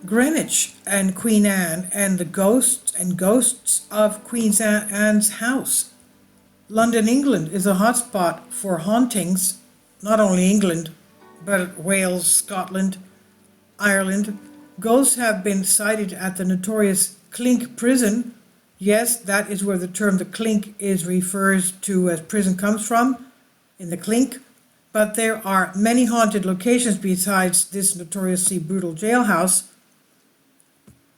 Greenwich and Queen Anne and the ghosts of Queen Anne's house. London, England is a hotspot for hauntings, not only England, but Wales, Scotland, Ireland. Ghosts have been sighted at the notorious Clink prison. Yes, that is where the term the Clink is refers to as prison comes from, in the Clink. But there are many haunted locations besides this notoriously brutal jailhouse.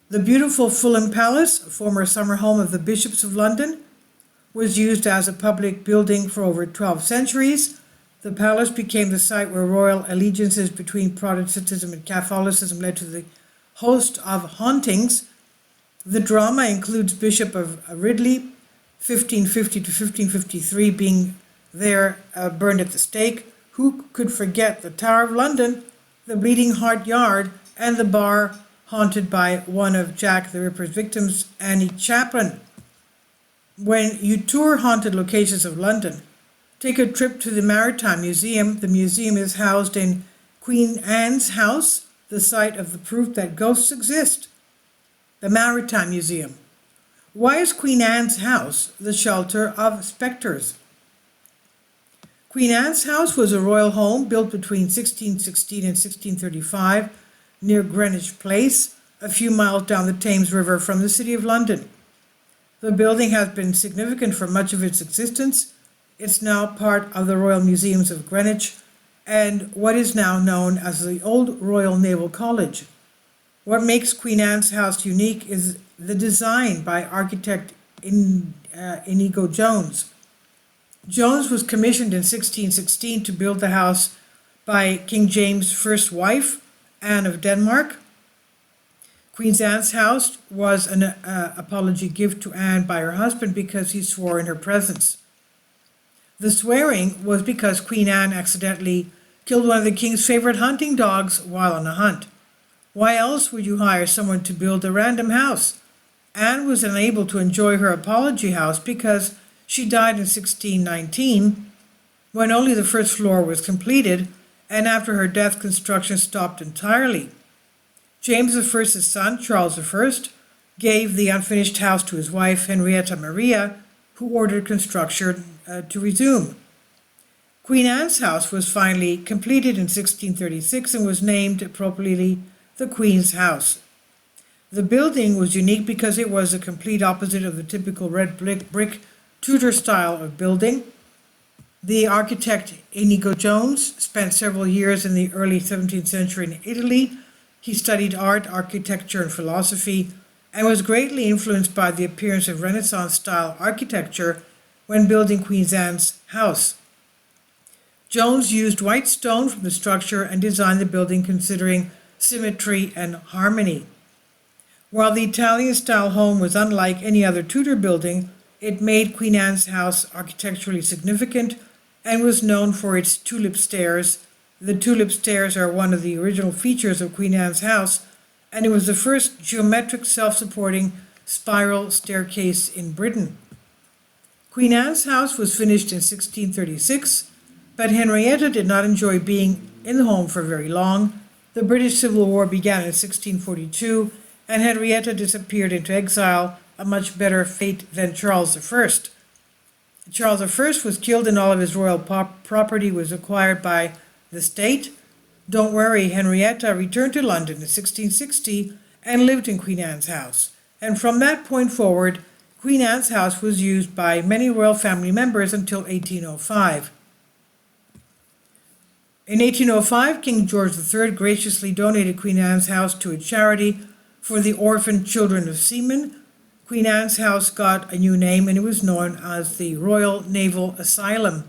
The beautiful Fulham Palace, a former summer home of the Bishops of London, was used as a public building for over 12 centuries. The palace became the site where royal allegiances between Protestantism and Catholicism led to the host of hauntings. The drama includes Bishop of Ridley, 1550 to 1553, being there burned at the stake. Who could forget the Tower of London, the Bleeding Heart Yard, and the bar haunted by one of Jack the Ripper's victims, Annie Chaplin? When you tour haunted locations of London, take a trip to the Maritime Museum. The museum is housed in Queen Anne's house, the site of the proof that ghosts exist. The Maritime Museum. Why is Queen Anne's house the shelter of spectres? Queen Anne's house was a royal home built between 1616 and 1635 near Greenwich Place, a few miles down the Thames River from the City of London. The building has been significant for much of its existence. It's now part of the Royal Museums of Greenwich and what is now known as the Old Royal Naval College. What makes Queen Anne's house unique is the design by architect Inigo Jones. Jones was commissioned in 1616 to build the house by King James' first wife, Anne of Denmark. Queen Anne's house was an apology gift to Anne by her husband because he swore in her presence. The swearing was because Queen Anne accidentally killed one of the king's favorite hunting dogs while on a hunt. Why else would you hire someone to build a random house? Anne was unable to enjoy her apology house because she died in 1619 when only the first floor was completed, and after her death construction stopped entirely. James I's son, Charles I, gave the unfinished house to his wife, Henrietta Maria, who ordered construction to resume. Queen Anne's house was finally completed in 1636 and was named appropriately the Queen's House. The building was unique because it was a complete opposite of the typical red brick Tudor style of building. The architect Inigo Jones spent several years in the early 17th century in Italy. He studied art, architecture, and philosophy, and was greatly influenced by the appearance of Renaissance-style architecture when building Queen Anne's house. Jones used white stone from the structure and designed the building considering symmetry and harmony. While the Italian-style home was unlike any other Tudor building, it made Queen Anne's house architecturally significant and was known for its tulip stairs. The tulip stairs are one of the original features of Queen Anne's house, and it was the first geometric self-supporting spiral staircase in Britain. Queen Anne's house was finished in 1636, but Henrietta did not enjoy being in the home for very long. The British Civil War began in 1642, and Henrietta disappeared into exile, a much better fate than Charles I. Charles I was killed and all of his royal property was acquired by the state. Don't worry, Henrietta returned to London in 1660 and lived in Queen Anne's house. And from that point forward, Queen Anne's house was used by many royal family members until 1805. In 1805, King George III graciously donated Queen Anne's house to a charity for the orphaned children of seamen. Queen Anne's house got a new name and it was known as the Royal Naval Asylum.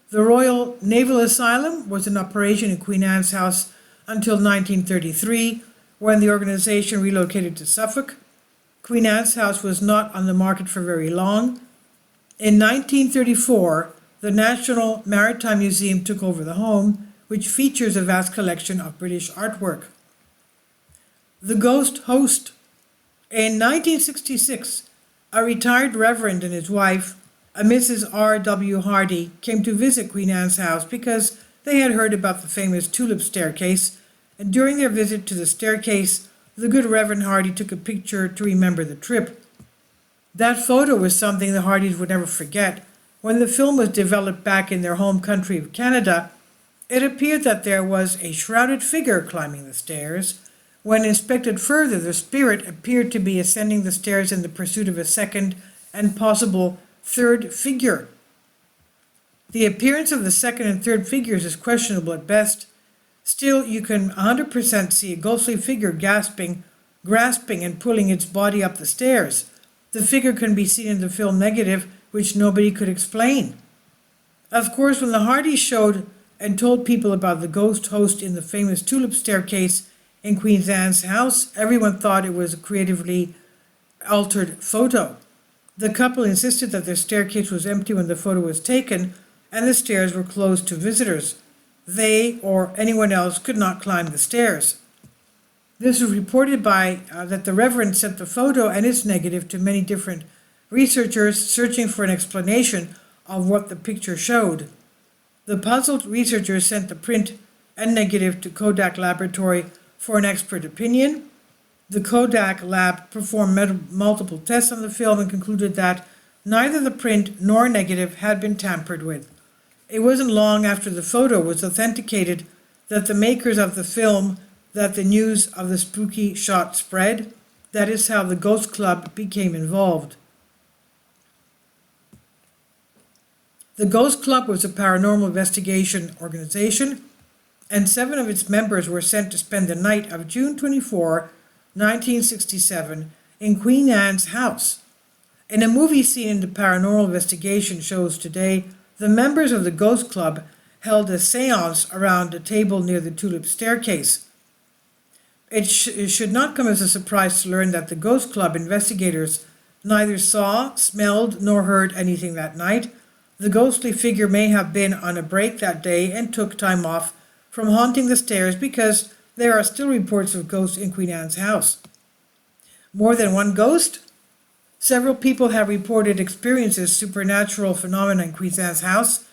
The Royal Naval Asylum was in operation in Queen Anne's house until 1933, when the organization relocated to Suffolk. Queen Anne's house was not on the market for very long. In 1934, the National Maritime Museum took over the home, which features a vast collection of British artwork. The Ghost Host. In 1966, a retired reverend and his wife, a Mrs. R.W. Hardy, came to visit Queen Anne's house because they had heard about the famous tulip staircase and during their visit to the staircase, the good Reverend Hardy took a picture to remember the trip. That photo was something the Hardys would never forget. When the film was developed back in their home country of Canada, it appeared that there was a shrouded figure climbing the stairs. When inspected further, the spirit appeared to be ascending the stairs in the pursuit of a second and possible third figure. The appearance of the second and third figures is questionable at best. Still, you can 100% see a ghostly figure grasping and pulling its body up the stairs. The figure can be seen in the film negative, which nobody could explain. Of course, when the Hardys showed and told people about the ghost host in the famous tulip staircase in Queen Anne's house, everyone thought it was a creatively altered photo. The couple insisted that their staircase was empty when the photo was taken, and the stairs were closed to visitors. They or anyone else could not climb the stairs. This was reported that the Reverend sent the photo and its negative to many different researchers searching for an explanation of what the picture showed. The puzzled researchers sent the print and negative to Kodak Laboratory for an expert opinion. The Kodak lab performed multiple tests on the film and concluded that neither the print nor negative had been tampered with. It wasn't long after the photo was authenticated that the makers of the film that the news of the spooky shot spread. That is how the Ghost Club became involved. The Ghost Club was a paranormal investigation organization, and 7 of its members were sent to spend the night of June 24, 1967, in Queen Anne's house. In a movie seen in the paranormal investigation shows today, the members of the Ghost Club held a séance around a table near the tulip staircase. It should not come as a surprise to learn that the Ghost Club investigators neither saw, smelled, nor heard anything that night. The ghostly figure may have been on a break that day and took time off from haunting the stairs because there are still reports of ghosts in Queen Anne's house. More than one ghost? Several people have reported experiences supernatural phenomena in Queen Anne's house.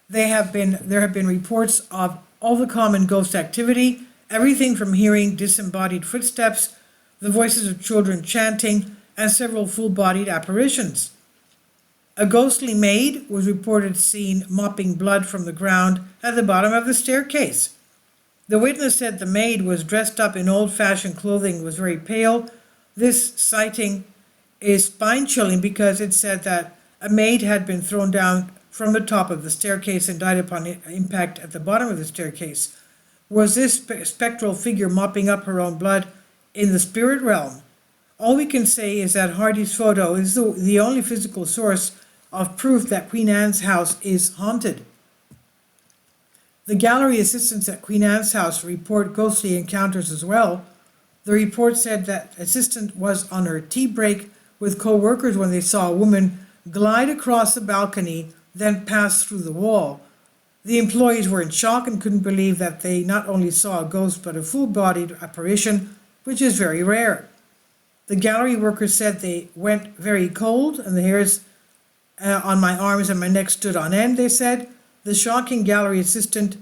There have been reports of all the common ghost activity, everything from hearing disembodied footsteps, the voices of children chanting, and several full-bodied apparitions. A ghostly maid was reported seen mopping blood from the ground at the bottom of the staircase. The witness said the maid was dressed up in old-fashioned clothing and was very pale. This sighting is spine-chilling because it said that a maid had been thrown down from the top of the staircase and died upon impact at the bottom of the staircase. Was this spectral figure mopping up her own blood in the spirit realm? All we can say is that Hardy's photo is the only physical source of proof that Queen Anne's house is haunted. The gallery assistants at Queen Anne's house report ghostly encounters as well. The report said that assistant was on her tea break with co-workers when they saw a woman glide across the balcony, then pass through the wall. The employees were in shock and couldn't believe that they not only saw a ghost but a full-bodied apparition, which is very rare. The gallery workers said they went very cold and the hairs on my arms and my neck stood on end, they said. The shocked gallery assistant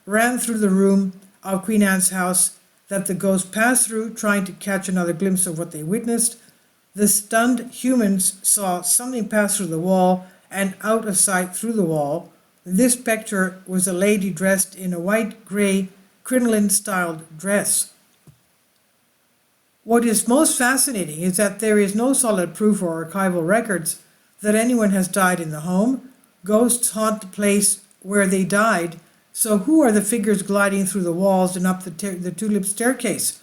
ran through the room of Queen Anne's house that the ghost passed through, trying to catch another glimpse of what they witnessed. The stunned humans saw something pass through the wall and out of sight through the wall. This spectre was a lady dressed in a white-gray crinoline-styled dress. What is most fascinating is that there is no solid proof or archival records that anyone has died in the home. Ghosts haunt the place where they died, so who are the figures gliding through the walls and up the tulip staircase?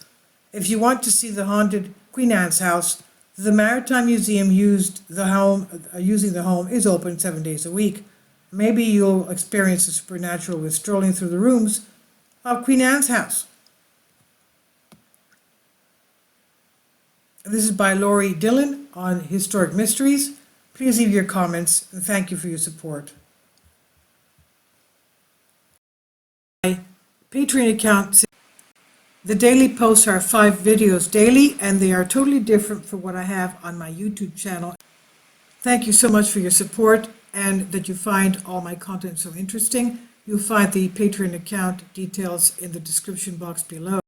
If you want to see the haunted Queen Anne's house, the Maritime Museum using the home is open 7 days a week. Maybe you'll experience the supernatural with strolling through the rooms of Queen Anne's house. This is by Laurie Dillon on Historic Mysteries. Please leave your comments and thank you for your support. My Patreon account. The daily posts are 5 videos daily and they are totally different from what I have on my YouTube channel. Thank you so much for your support and that you find all my content so interesting. You'll find the Patreon account details in the description box below.